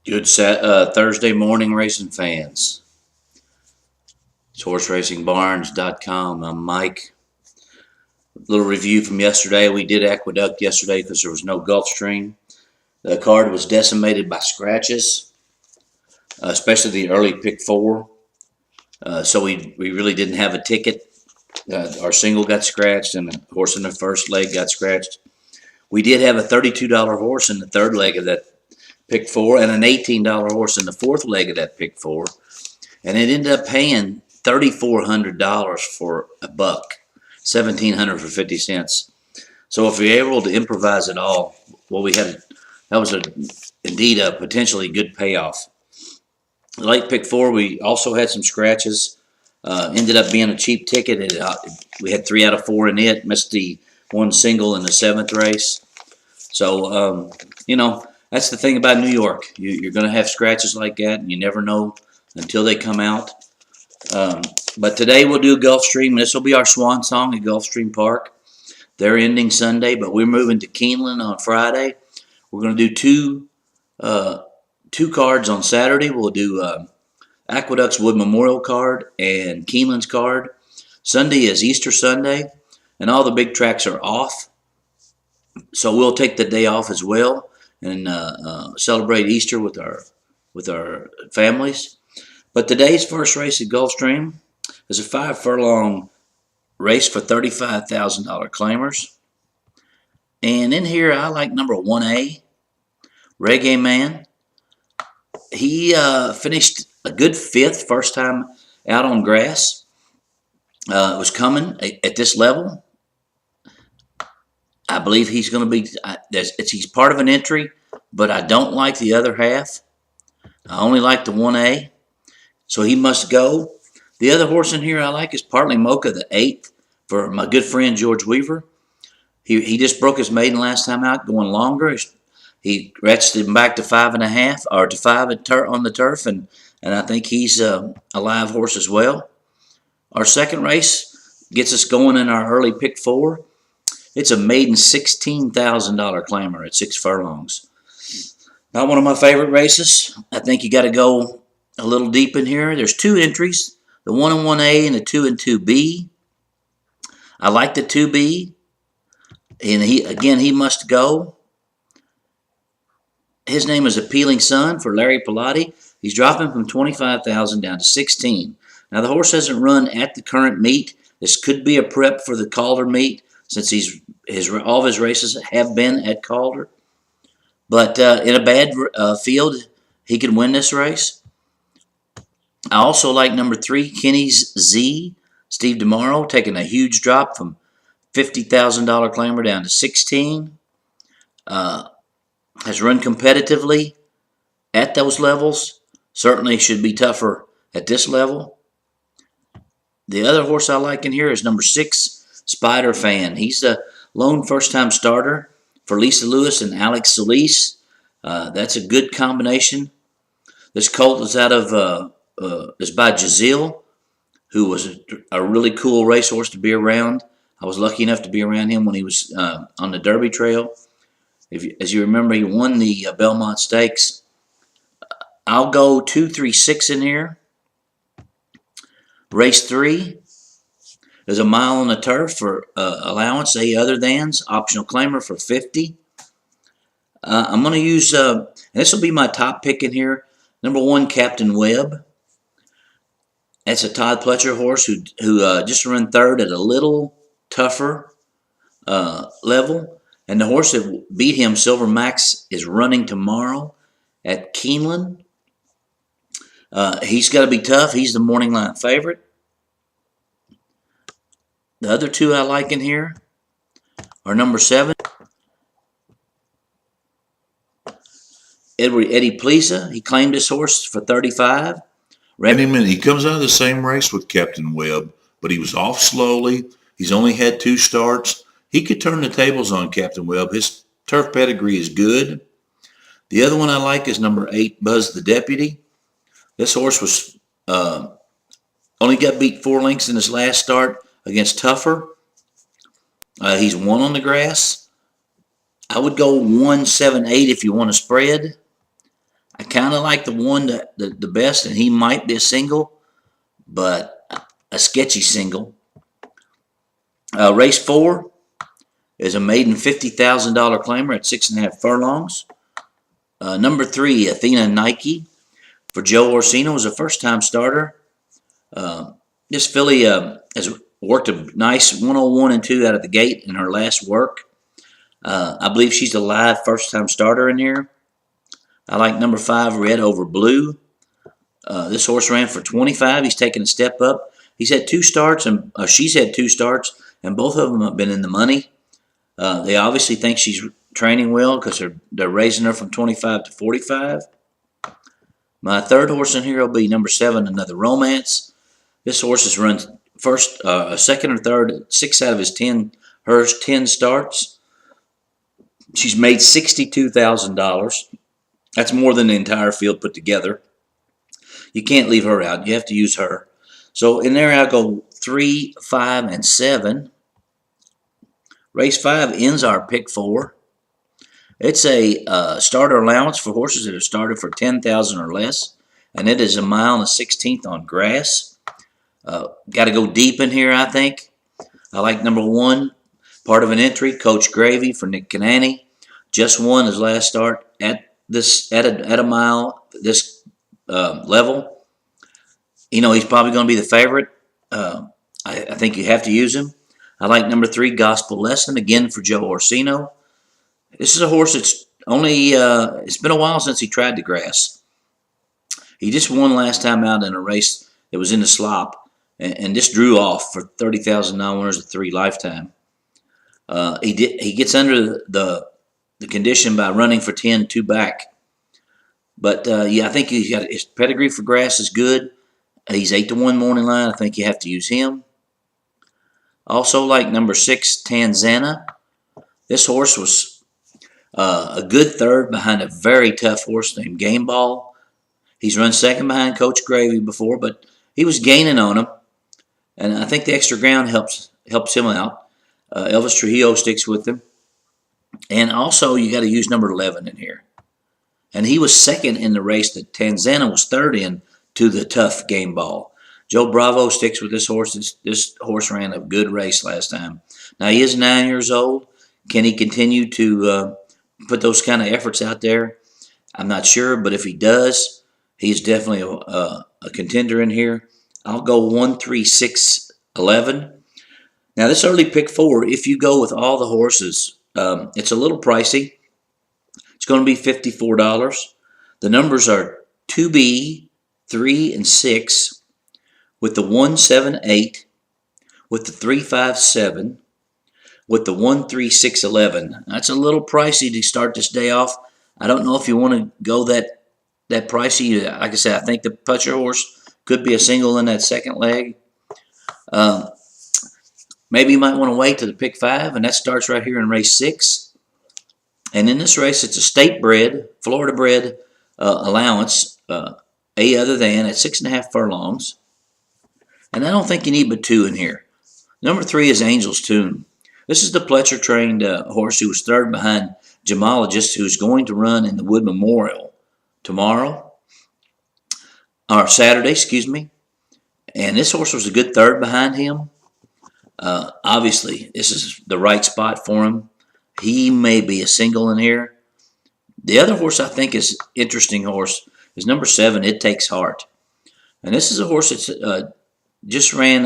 Good Thursday morning, racing fans. It's horseracingbarns.com. I'm Mike. A little review from yesterday. We did Aqueduct yesterday because there was no Gulfstream. The card was decimated by scratches, especially the early pick four. So we really didn't have a ticket. Our single got scratched, and the horse in the first leg got scratched. We did have a $32 horse in the third leg of that pick four, and an $18 horse in the fourth leg of that pick four. And it ended up paying $3,400 for a buck, $1,700 for 50 cents. So if you're able to improvise at all, well, that was indeed a potentially good payoff. Late pick four, we also had some scratches. Ended up being a cheap ticket. We had 3 out of 4 in it. Missed the one single in the 7th race. So that's the thing about New York. You're going to have scratches like that, and you never know until they come out. But today we'll do Gulfstream. This will be our swan song at Gulfstream Park. They're ending Sunday, but we're moving to Keeneland on Friday. We're going to do two cards on Saturday. We'll do Aqueduct's Wood Memorial card and Keeneland's card. Sunday is Easter Sunday, and all the big tracks are off. So we'll take the day off as well and celebrate Easter with our families. But today's first race at Gulfstream is a 5-furlong race for $35,000 claimers. And in here, I like number 1A, Reggae Man. He finished a good 5th, first time out on grass. It was coming at this level. I believe he's going to be, he's part of an entry, but I don't like the other half. I only like the 1A. So he must go. The other horse in here I like is Partly Mocha, the 8th, for my good friend George Weaver. He just broke his maiden last time out, going longer. He ratcheted him back to 5.5 or to 5 on the turf, and I think he's a live horse as well. Our second race gets us going in our early pick four. It's a maiden $16,000 claimer at 6 furlongs. Not one of my favorite races. I think you got to go a little deep in here. There's 2 entries, the 1 and 1A and the 2 and 2B. I like the 2B, and he must go. His name is Appealing Sun for Larry Pilati. He's dropping from $25,000 down to $16,000. Now the horse hasn't run at the current meet. This could be a prep for the Calder meet, since all of his races have been at Calder. But in a bad field, he could win this race. I also like number 3, Kenny's Z, Steve DeMauro, taking a huge drop from $50,000 claimer down to $16,000. Has run competitively at those levels. Certainly should be tougher at this level. The other horse I like in here is number 6, Spider Fan. He's the lone first-time starter for Lisa Lewis and Alex Solis. That's a good combination. This colt is is by Giselle, who was a really cool racehorse to be around. I was lucky enough to be around him when he was on the Derby Trail. As you remember, he won the Belmont Stakes. I'll go 2, 3, 6 in here. Race 3 is a mile on the turf for allowance, A other thans, optional claimer for $50. I'm going to use, and this will be my top pick in here, number 1, Captain Webb. That's a Todd Pletcher horse who just ran 3rd at a little tougher level. And the horse that beat him, Silver Max, is running tomorrow at Keeneland. He's got to be tough. He's the morning line favorite. The other 2 I like in here are number 7, Eddie Plesa. He claimed this horse for $35,000. He comes out of the same race with Captain Webb, but he was off slowly. He's only had 2 starts. He could turn the tables on Captain Webb. His turf pedigree is good. The other one I like is number 8, Buzz the Deputy. This horse was only got beat 4 lengths in his last start against Tougher. He's won on the grass. I would go 1, 7, 8 if you want to spread. I kind of like the one the best, and he might be a single, but a sketchy single. Race 4 is a maiden $50,000 claimer at 6.5 furlongs. Number 3, Athena Nike for Joe Orsino, is a first-time starter. This filly has worked a nice 101 and 2 out of the gate in her last work. I believe she's a live first-time starter in here. I like number 5, Red Over Blue. This horse ran for 25. He's taken a step up. He's had 2 starts, and she's had 2 starts, and both of them have been in the money. They obviously think she's training well because they're raising her from 25 to 45. My third horse in here will be number 7, Another Romance. This horse has run second or third at 6 out of his 10 starts. She's made $62,000. That's more than the entire field put together. You can't leave her out. You have to use her. So in there I'll go 3, 5, and 7. Race 5 ends our pick 4. It's a starter allowance for horses that have started for 10,000 or less, and it is 1 mile and 1/16 on grass. Got to go deep in here, I think. I like number 1, Part of an Entry, Coach Gravy for Nick Canani. Just won his last start at a mile this level. You know, he's probably going to be the favorite. I think you have to use him. I like number 3, Gospel Lesson, again for Joe Orsino. This is a horse that's it's been a while since he tried the grass. He just won last time out in a race that was in the slop, and this drew off for $30,000 winners of 3 lifetime. He gets under the condition by running for 10, 2 back. But yeah, I think his pedigree for grass is good. He's 8-1 morning line. I think you have to use him. Also like number 6, Tanzana. This horse was a good third behind a very tough horse named Game Ball. He's run second behind Coach Gravy before, but he was gaining on him, and I think the extra ground helps him out. Elvis Trujillo sticks with him, and also you got to use number 11 in here. And he was second in the race that Tanzana was third in to the tough Game Ball. Joe Bravo sticks with this horse. This horse ran a good race last time. Now he is 9 years old. Can he continue to put those kind of efforts out there? I'm not sure, but if he does, he's definitely a contender in here. I'll go 1, 3, 6, 11. Now this early pick 4, if you go with all the horses, it's a little pricey. It's going to be $54. The numbers are 2B, 3, and 6, with the 1, 7, 8, with the 3, 5, 7, with the 1, 3, 6, 11. That's a little pricey to start this day off. I don't know if you want to go that pricey. Like I said, I think the Putcher horse could be a single in that second leg. Maybe you might want to wait to the pick 5, and that starts right here in race 6. And in this race, it's a state-bred, Florida-bred allowance, A other than, at 6.5 furlongs. And I don't think you need but 2 in here. Number 3 is Angel's Tune. This is the Pletcher-trained horse who was third behind Gemologist, who's going to run in the Wood Memorial Saturday, excuse me. And this horse was a good third behind him. Obviously, this is the right spot for him. He may be a single in here. The other horse I think is interesting horse is number 7, It Takes Heart. And this is a horse that's just ran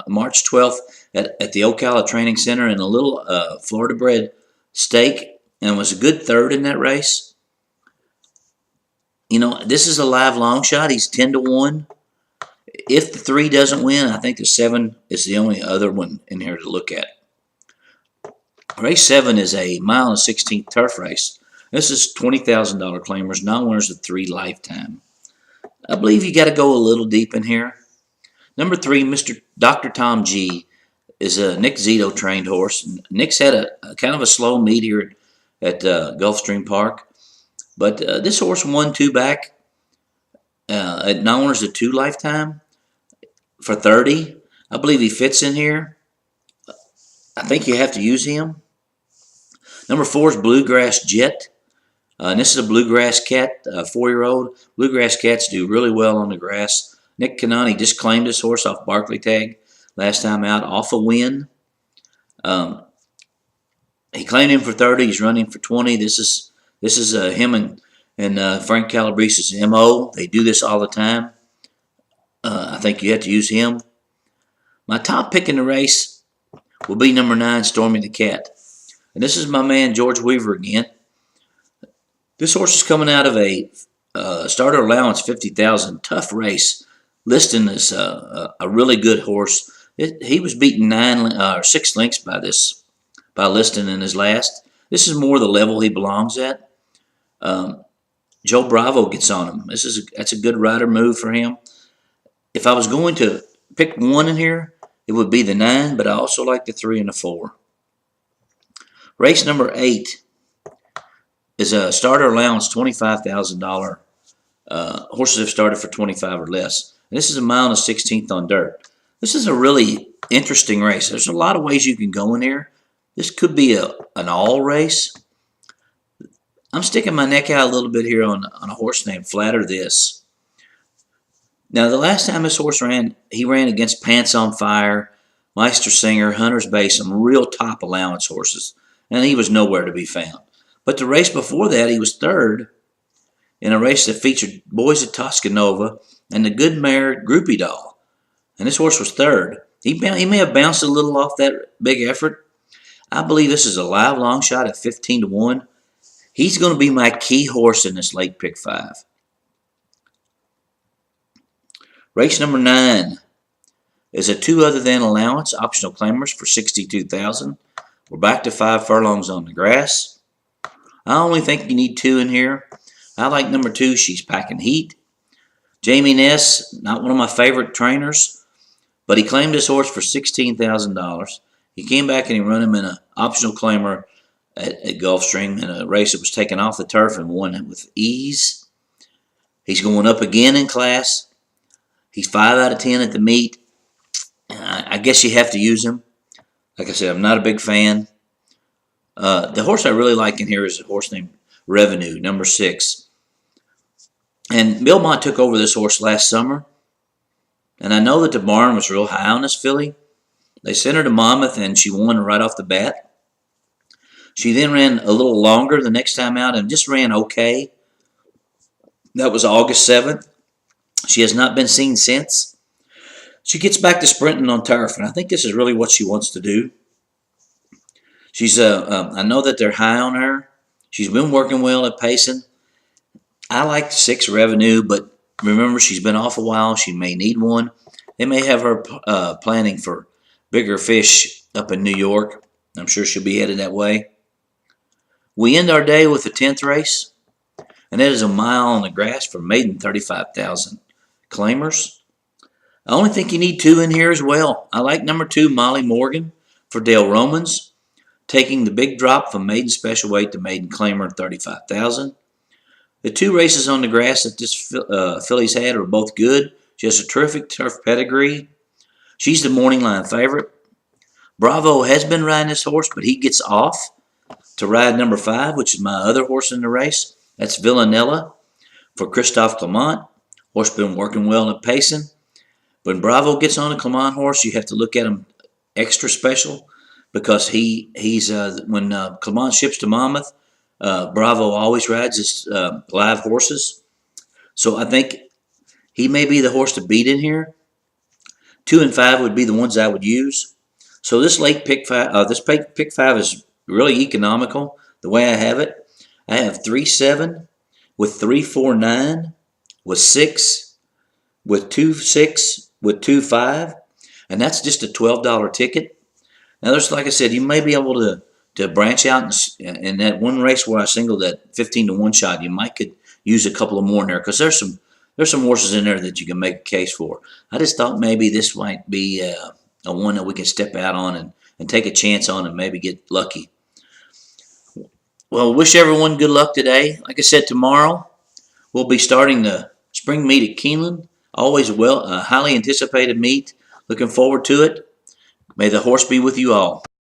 March 12th at the Ocala Training Center in a little Florida-bred stake, and was a good third in that race. You know, this is a live long shot. He's 10-1. If the 3 doesn't win, I think the 7 is the only other one in here to look at. Race 7 is a 1 mile and 16th turf race. This is $20,000 claimers, non-winners of 3 lifetime. I believe you got to go a little deep in here. Number 3, Mr. Dr. Tom G, is a Nick Zito trained horse. Nick's had a kind of a slow meet here at Gulfstream Park, but this horse won 2 back at non-winners of 2 lifetime for 30. I believe he fits in here. I think you have to use him. Number 4 is Bluegrass Jet. And this is a bluegrass cat, a 4-year-old. Bluegrass cats do really well on the grass. Nick Kanani just claimed his horse off Barkley Tag last time out, off a win. He claimed him for 30. He's running for 20. This is him and Frank Calabrese's MO. They do this all the time. I think you have to use him. My top pick in the race will be number 9, Stormy the Cat. And this is my man George Weaver again. This horse is coming out of a starter allowance 50,000 tough race. Liston is a really good horse. He was beaten 6 lengths by Liston in his last. This is more the level he belongs at. Joe Bravo gets on him. That's a good rider move for him. If I was going to pick one in here, it would be the 9, but I also like the 3 and the 4. Race number 8 is a starter allowance $25,000. Horses have started for 25 or less. And this is a mile and a 16th on dirt. This is a really interesting race. There's a lot of ways you can go in here. This could be an all race. I'm sticking my neck out a little bit here on a horse named Flatter This. Now, the last time this horse ran, he ran against Pants on Fire, Meister Singer, Hunter's Bay, some real top allowance horses, and he was nowhere to be found. But the race before that, he was 3rd in a race that featured Boys at Toscanova and the good mare Groupie Doll. And this horse was 3rd. He may have bounced a little off that big effort. I believe this is a live long shot at 15 to 1. He's going to be my key horse in this late pick 5. Race number 9 is a 2 other than allowance, optional claimers for $62,000. We're back to 5 furlongs on the grass. I only think you need 2 in here. I like number 2, She's Packing Heat. Jamie Ness, not one of my favorite trainers, but he claimed his horse for $16,000. He came back and he run him in an optional claimer at Gulfstream in a race that was taken off the turf and won it with ease. He's going up again in class. He's 5 out of 10 at the meet. I guess you have to use him. Like I said, I'm not a big fan. The horse I really like in here is a horse named Revenue, number 6. And Bill Mott took over this horse last summer. And I know that the barn was real high on this filly. They sent her to Monmouth and she won right off the bat. She then ran a little longer the next time out and just ran okay. That was August 7th. She has not been seen since. She gets back to sprinting on turf, and I think this is really what she wants to do. I know that they're high on her. She's been working well at pacing. I like 6 Revenue, but remember, she's been off a while. She may need one. They may have her planning for bigger fish up in New York. I'm sure she'll be headed that way. We end our day with the 10th race, and that is a mile on the grass for maiden 35,000 claimers. I only think you need 2 in here as well. I like number 2, Molly Morgan, for Dale Romans, taking the big drop from maiden special weight to maiden claimer 35,000. The 2 races on the grass that this filly's had are both good. She has a terrific turf pedigree. She's the morning line favorite. Bravo has been riding this horse, but he gets off to ride number 5, which is my other horse in the race. That's Villanella for Christophe Clement. Horse been working well at pacing. When Bravo gets on a Clement horse, you have to look at him extra special because when Clement ships to Monmouth, Bravo always rides his live horses. So I think he may be the horse to beat in here. 2 and 5 would be the ones I would use. So this late pick 5, pick 5 is really economical the way I have it. I have 3-7 with 3-4-9 with 6 with 2-6 with 2-5, and that's just a $12 ticket. Now, there's, like I said, you may be able to branch out in that one race where I singled that 15 to 1 shot. You might could use a couple of more in there because there's some horses in there that you can make a case for. I just thought maybe this might be a one that we can step out on and take a chance on and maybe get lucky. Well, wish everyone good luck today. Like I said, tomorrow we'll be starting the spring meet at Keeneland. Always a highly anticipated meet. Looking forward to it. May the horse be with you all.